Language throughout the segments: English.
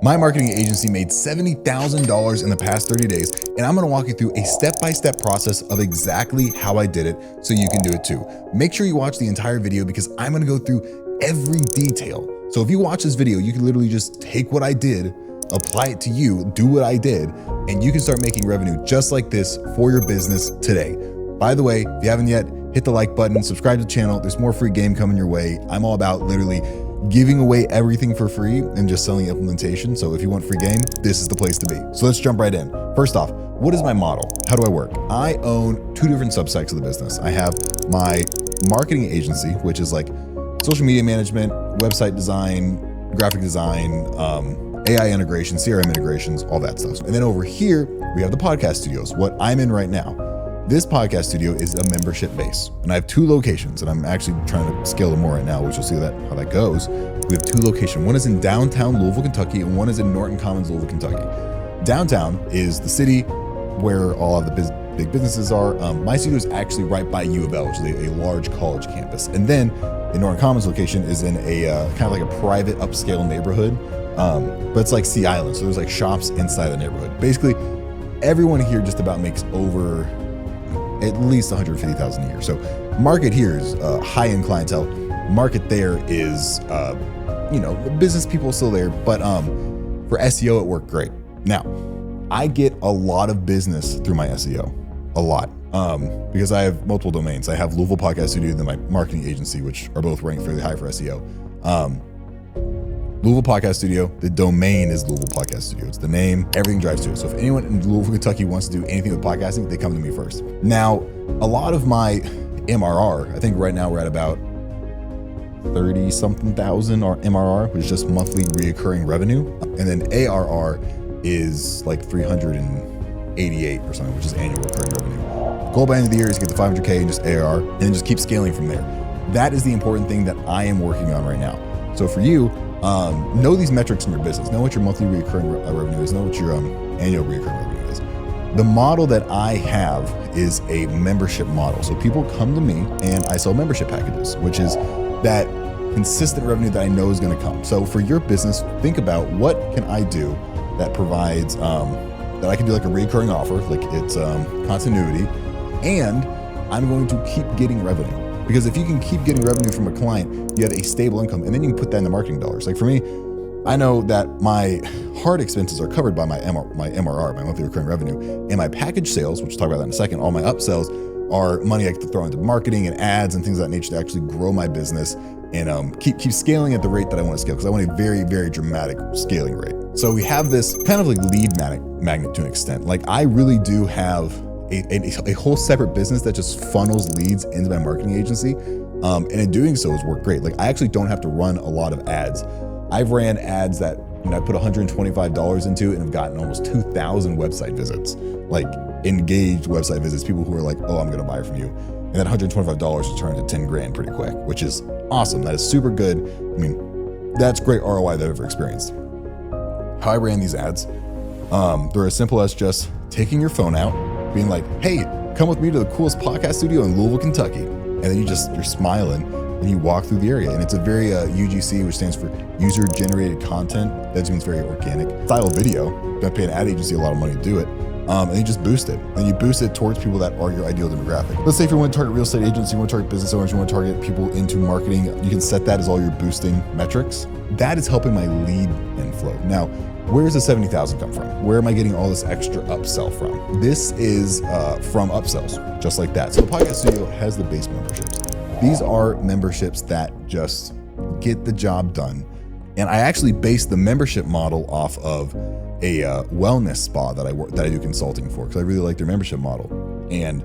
My marketing agency made $70,000 in the past 30 days, and I'm gonna walk you through a step-by-step process of exactly how I did it so you can do it too. Make sure you watch the entire video because I'm gonna go through every detail. So if you watch this video, you can literally just take what I did, apply it to you, do what I did, and you can start making revenue just like this for your business today. By the way, if you haven't yet, hit the like button, subscribe to the channel. There's more free game coming your way. I'm all about literally giving away everything for free and just selling implementation. So if you want free game, this is the place to be. So let's jump right in. First off, what is my model? How do I work? I own two different subsects of the business. I have my marketing agency, which is like social media management, website design, graphic design, AI integration, CRM integrations, all that stuff. And then over here, we have the podcast studios, what I'm in right now. This podcast studio is a membership base, and I have two locations, and I'm actually trying to scale them more right now, which you'll see how that goes. We have two locations. One is in downtown Louisville, Kentucky, and one is in Norton Commons, Louisville, Kentucky. Downtown is the city where all of the big businesses are. My studio is actually right by U of L, which is a large college campus. And then the Norton Commons location is in a kind of like a private upscale neighborhood, but it's like Sea Island, so there's like shops inside the neighborhood. Basically, everyone here just about makes over at least 150,000 a year. So market here is high-end clientele. Market there is, business people still there, but for SEO, it worked great. Now, I get a lot of business through my SEO, a lot, because I have multiple domains. I have Louisville Podcast Studio and then my marketing agency, which are both ranked fairly high for SEO. Louisville Podcast Studio, the domain is Louisville Podcast Studio. It's the name, everything drives to it. So if anyone in Louisville, Kentucky wants to do anything with podcasting, they come to me first. Now, a lot of my MRR, I think right now we're at about 30-something thousand or MRR, which is just monthly reoccurring revenue. And then ARR is like 388 or something, which is annual recurring revenue. Goal by end of the year is to get to 500K and just ARR, and then just keep scaling from there. That is the important thing that I am working on right now. So for you, know these metrics in your business. Know what your monthly recurring revenue is. Know what your annual recurring revenue is. The model that I have is a membership model. So people come to me and I sell membership packages, which is that consistent revenue that I know is going to come. So for your business, think about what can I do that provides, that I can do like a recurring offer, like it's continuity, and I'm going to keep getting revenue. Because if you can keep getting revenue from a client, you have a stable income, and then you can put that in the marketing dollars. Like for me, I know that my hard expenses are covered by my MRR, my monthly recurring revenue, and my package sales, which we'll talk about that in a second, all my upsells are money I get to throw into marketing and ads and things of that nature to actually grow my business and keep scaling at the rate that I want to scale, because I want a very, very dramatic scaling rate. So we have this kind of like lead magnet to an extent. Like I really do have a whole separate business that just funnels leads into my marketing agency. And in doing so has worked great. Like I actually don't have to run a lot of ads. I've ran ads that I put $125 into and have gotten almost 2,000 website visits, like engaged website visits, people who are like, oh, I'm going to buy from you. And that $125 will turn into 10 grand pretty quick, which is awesome. That is super good. I mean, that's great ROI that I've ever experienced. How I ran these ads, they're as simple as just taking your phone out, being like, hey, come with me to the coolest podcast studio in Louisville, Kentucky. And then you're smiling and you walk through the area. And it's a very UGC, which stands for user generated content. That just means very organic style video. You're gonna pay an ad agency a lot of money to do it. And you just boost it. And you boost it towards people that are your ideal demographic. Let's say if you want to target real estate agents, you want to target business owners, you want to target people into marketing, you can set that as all your boosting metrics. That is helping my lead inflow. Now, where does the 70,000 come from? Where am I getting all this extra upsell from? This is from Upsells, just like that. So the podcast studio has the base memberships. These are memberships that just get the job done. And I actually base the membership model off of a wellness spa that I do consulting for, because I really like their membership model. And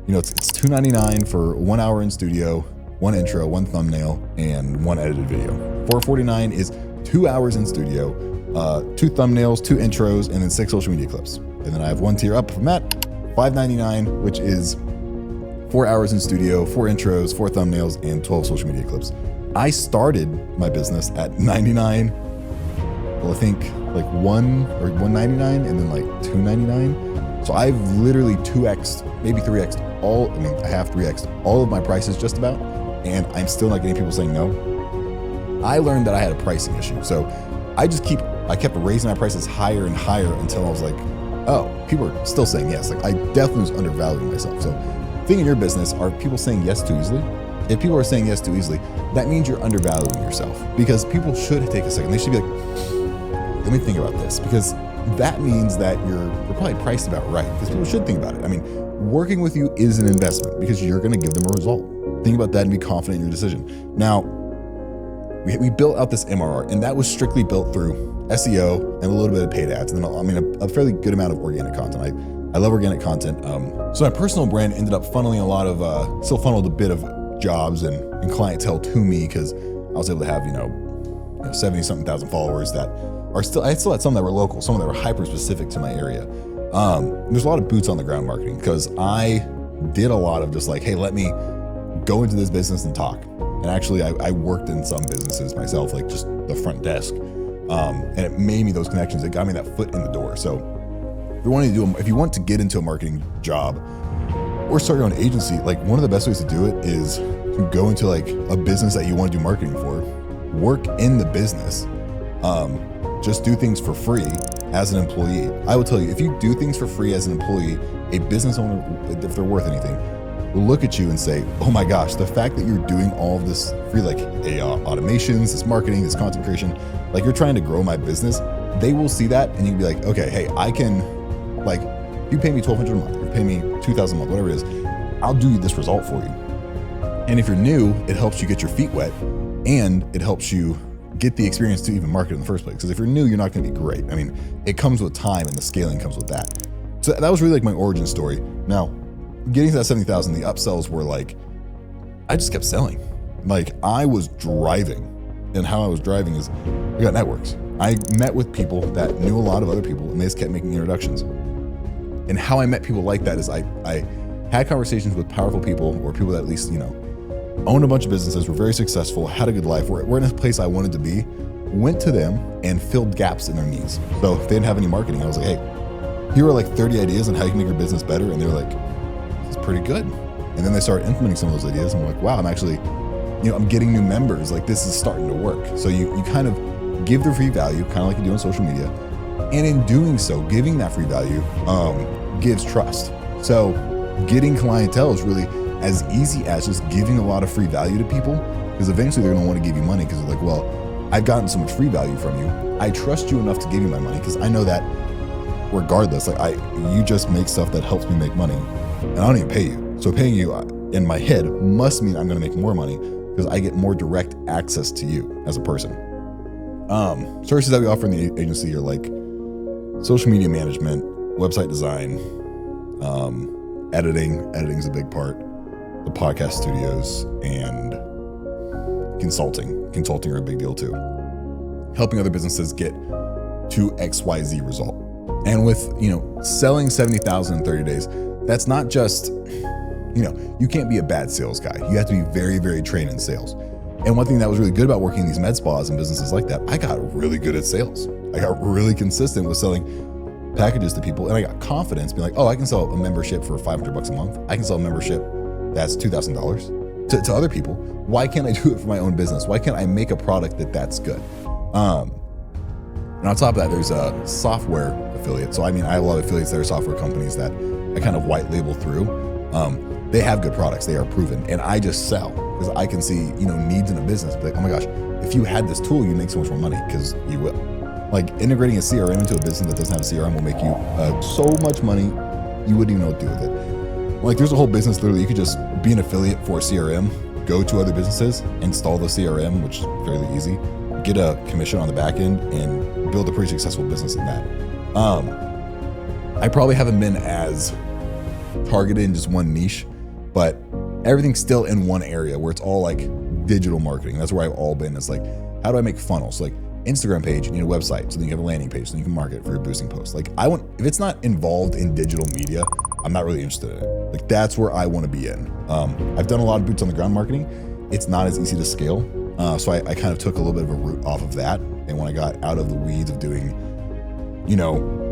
it's $299 for 1 hour in studio, one intro, one thumbnail, and one edited video. $449 is 2 hours in studio, 2 thumbnails, 2 intros, and then 6 social media clips. And then I have one tier up from that, $599, which is 4 hours in studio, 4 intros, 4 thumbnails, and 12 social media clips. I started my business at $99. Well, I think like $199 and then like $299. So I've literally 2x, maybe 3x I have 3x all of my prices just about, and I'm still not getting people saying no. I learned that I had a pricing issue. So I just keep I kept raising my prices higher and higher until I was like, oh, people are still saying yes. Like I definitely was undervaluing myself. So thing in your business, are people saying yes too easily? If people are saying yes too easily, that means you're undervaluing yourself, because people should take a second. They should be like, let me think about this, because that means that you're probably priced about right, because people should think about it. I mean, working with you is an investment because you're going to give them a result. Think about that and be confident in your decision. Now, we built out this MRR, and that was strictly built through SEO and a little bit of paid ads, and then a fairly good amount of organic content. I love organic content. So my personal brand ended up funneling a lot of, still funneled a bit of jobs and clientele to me, because I was able to have 70-something thousand followers that are still, I still had some that were local, some that were hyper specific to my area. There's a lot of boots on the ground marketing, because I did a lot of just like, hey, let me go into this business and talk. And actually I worked in some businesses myself, like just the front desk, and it made me those connections. It got me that foot in the door. So if you want to get into a marketing job or start your own agency, like one of the best ways to do it is to go into like a business that you want to do marketing for, work in the business, just do things for free as an employee. I will tell you, if you do things for free as an employee, a business owner, if they're worth anything, will look at you and say, oh my gosh, the fact that you're doing all of this free, like automations, this marketing, this content creation, like you're trying to grow my business, they will see that and you can be like, okay, hey, I can, like, you pay me $1,200 a month, you pay me $2,000 a month, whatever it is, I'll do this result for you. And if you're new, it helps you get your feet wet, and it helps you get the experience to even market in the first place. Because if you're new, you're not going to be great. I mean, it comes with time, and the scaling comes with that. So that was really like my origin story. Now, getting to that 70,000, the upsells were like, I just kept selling. Like I was driving, and how I was driving is I got networks. I met with people that knew a lot of other people, and they just kept making introductions. And how I met people like that is I had conversations with powerful people, or people that at least, owned a bunch of businesses, were very successful, had a good life, were in a place I wanted to be, went to them and filled gaps in their needs. So if they didn't have any marketing, I was like, hey, here are like 30 ideas on how you can make your business better. And they're like, this is pretty good. And then they started implementing some of those ideas. And I'm like, wow, I'm actually, I'm getting new members. Like this is starting to work. So you kind of give the free value, kind of like you do on social media. And in doing so, giving that free value gives trust. So getting clientele is really as easy as just giving a lot of free value to people, because eventually they're going to want to give you money, because they're like, well, I've gotten so much free value from you. I trust you enough to give you my money, because I know that regardless, like you just make stuff that helps me make money, and I don't even pay you. So paying you in my head must mean I'm going to make more money, because I get more direct access to you as a person. Services that we offer in the agency are like social media management, website design, editing. Editing is a big part. The podcast studios, and consulting. Consulting are a big deal too. Helping other businesses get to XYZ result. And with, selling 70,000 in 30 days, that's not just, you can't be a bad sales guy. You have to be very, very trained in sales. And one thing that was really good about working in these med spas and businesses like that, I got really good at sales. I got really consistent with selling packages to people, and I got confidence being like, oh, I can sell a membership for $500 a month. I can sell a membership that's $2,000 to other people. Why can't I do it for my own business? Why can't I make a product that's good? And on top of that, there's a software affiliate. So I have a lot of affiliates that are software companies that I kind of white label through. They have good products, they are proven, and I just sell because I can see needs in a business. Like, oh my gosh, if you had this tool, you'd make so much more money, because you will. Like integrating a CRM into a business that doesn't have a CRM will make you so much money you wouldn't even know what to do with it. Like there's a whole business, literally, you could just be an affiliate for CRM, go to other businesses, install the CRM, which is fairly easy, get a commission on the back end, and build a pretty successful business in that. I probably haven't been as targeted in just one niche, but everything's still in one area where it's all like digital marketing. That's where I've all been. It's like, how do I make funnels? Like Instagram page, you need a website, so then you have a landing page, so you can market for your boosting posts. Like if it's not involved in digital media, I'm not really interested in it. Like that's where I want to be in. I've done a lot of boots on the ground marketing. It's not as easy to scale. So I kind of took a little bit of a route off of that. And when I got out of the weeds of doing,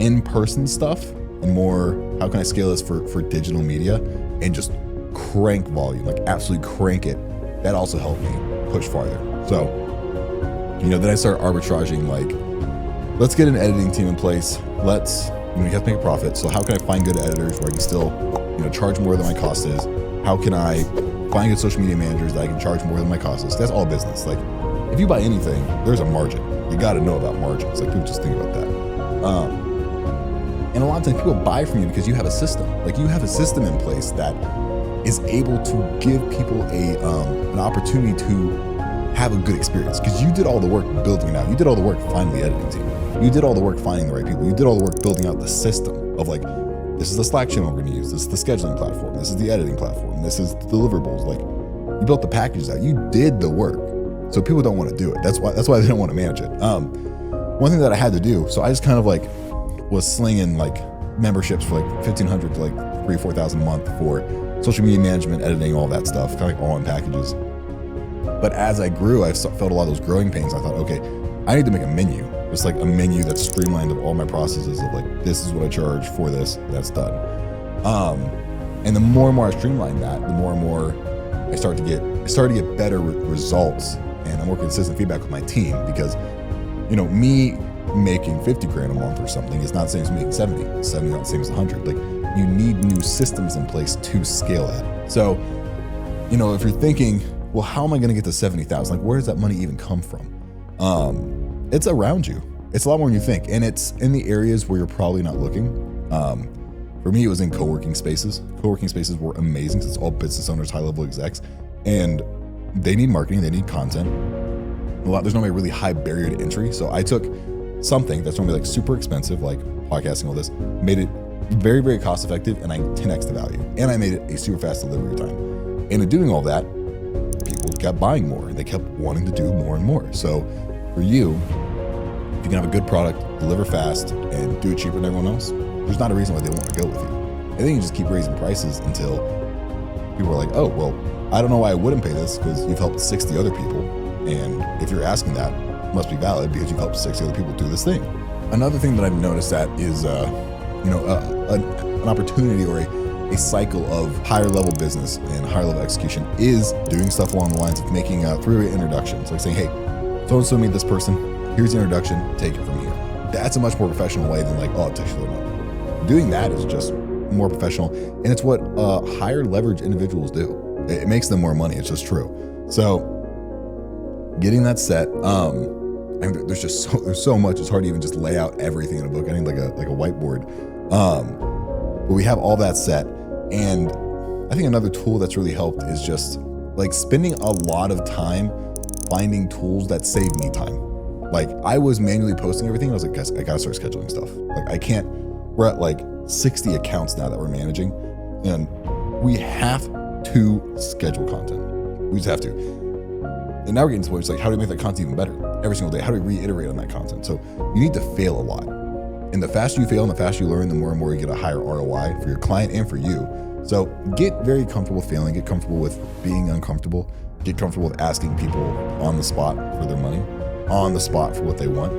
in-person stuff and more, how can I scale this for digital media and just crank volume, like absolutely crank it. That also helped me push farther. So, then I started arbitraging let's get an editing team in place. You have to make a profit. So how can I find good editors where I can still, charge more than my cost is? How can I find good social media managers that I can charge more than my cost is? That's all business. Like, if you buy anything, there's a margin. You got to know about margins. Like, people just think about that. And a lot of times people buy from you because you have a system. Like, you have a system in place that is able to give people an opportunity to have a good experience, because you did all the work building it out. You did all the work finding the editing team. You did all the work finding the right people. You did all the work building out the system of, like, this is the Slack channel we're going to use. This is the scheduling platform. This is the editing platform. This is the deliverables. Like, you built the packages out. You did the work. So people don't want to do it. That's why they don't want to manage it. One thing that I had to do, so I just kind of like was slinging like memberships for like $1,500 to like $3,000 or $4,000 a month for social media management, editing, all that stuff, kind of like all in packages. But as I grew, I felt a lot of those growing pains. I thought, okay, I need to make a menu, just like a menu that's streamlined of all my processes of like, this is what I charge for this, that's done. And the more and more I streamlined that, the more and more I started to get better results and a more consistent feedback with my team, because, me making $50,000 a month or something is not the same as making 70. 70 not the same as 100. Like, you need new systems in place to scale that. So, if you're thinking, well, how am I going to get to 70,000? Like, where does that money even come from? It's around you. It's a lot more than you think. And it's in the areas where you're probably not looking. For me, it was in co-working spaces. Co-working spaces were amazing because it's all business owners, high-level execs, and they need marketing, they need content. There's normally a really high barrier to entry. So I took something that's normally like super expensive, like podcasting, all this, made it very, very cost effective, and I 10x the value. And I made it a super fast delivery time. And in doing all that, people kept buying more and they kept wanting to do more and more. So for you, if you can have a good product, deliver fast, and do it cheaper than everyone else, there's not a reason why they want to go with you. And then you just keep raising prices until people are like, oh, well, I don't know why I wouldn't pay this, because you've helped 60 other people. And if you're asking that, it must be valid because you've helped 60 other people do this thing. Another thing that I've noticed that is, an opportunity or a cycle of higher level business and higher level execution is doing stuff along the lines of making three-way introductions, like saying, hey, so-and-so meet this person, here's the introduction, take it from here. That's a much more professional way than like, oh, it takes you a little money. Doing that is just more professional, and it's what higher leverage individuals do. It makes them more money. It's just true. So getting that set, there's so much. It's hard to even just lay out everything in a book. I need like a whiteboard. But we have all that set, and I think another tool that's really helped is just like spending a lot of time finding tools that save me time. Like, I was manually posting everything. I was like, guys, I gotta start scheduling stuff. Like, I can't. We're at like 60 accounts now that we're managing, and we have to schedule content. We just have to. And now we're getting to the point, it's like, how do we make that content even better every single day? How do we reiterate on that content? So you need to fail a lot. And the faster you fail and the faster you learn, the more and more you get a higher ROI for your client and for you. So get very comfortable failing, get comfortable with being uncomfortable, get comfortable with asking people on the spot for their money, on the spot for what they want.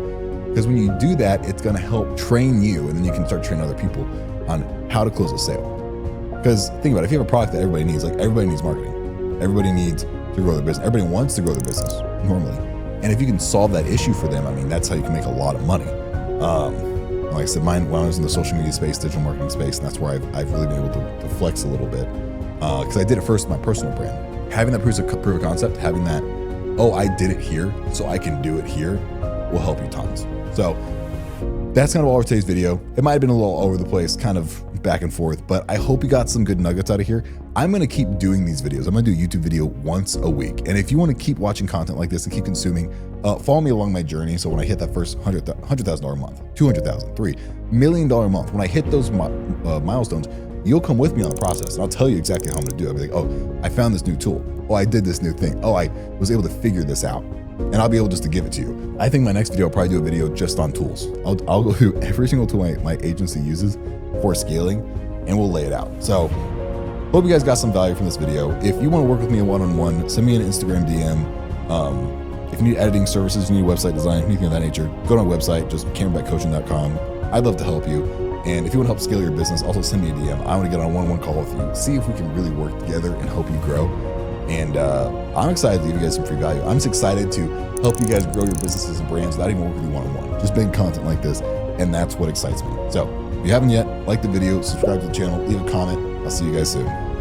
Because when you do that, it's gonna help train you, and then you can start training other people on how to close a sale. Because think about it, if you have a product that everybody needs, like everybody needs marketing, everybody needs to grow their business, everybody wants to grow their business normally. And if you can solve that issue for them, I mean, that's how you can make a lot of money. Like I said, when I was in the social media space, digital marketing space, and that's where I've really been able to flex a little bit. Because I did it first with my personal brand. Having that proof of concept, having that, oh, I did it here, so I can do it here, will help you tons. So that's kind of all for today's video. It might have been a little all over the place, kind of back and forth, but I hope you got some good nuggets out of here. I'm going to keep doing these videos. I'm going to do a YouTube video once a week. And if you want to keep watching content like this and keep consuming, follow me along my journey. So when I hit that first $100,000 a month, $200,000, $3 million a month, when I hit those milestones, you'll come with me on the process, and I'll tell you exactly how I'm going to do it. I'll be like, oh, I found this new tool. Oh, I did this new thing. Oh, I was able to figure this out. And I'll be able just to give it to you. I think my next video, I'll probably do a video just on tools. I'll go through every single tool my agency uses for scaling, and we'll lay it out. So hope you guys got some value from this video. If you want to work with me one-on-one, send me an Instagram DM. If you need editing services, you need website design, anything of that nature, go to my website, just cameronbechtcoaching.com. I'd love to help you. And if you want to help scale your business, also send me a DM. I want to get on a one-on-one call with you, see if we can really work together and help you grow. And I'm excited to give you guys some free value. I'm just excited to help you guys grow your businesses and brands without even working with you one-on-one. just making content like this. And that's what excites me. So if you haven't yet, like the video, subscribe to the channel, leave a comment. I'll see you guys soon.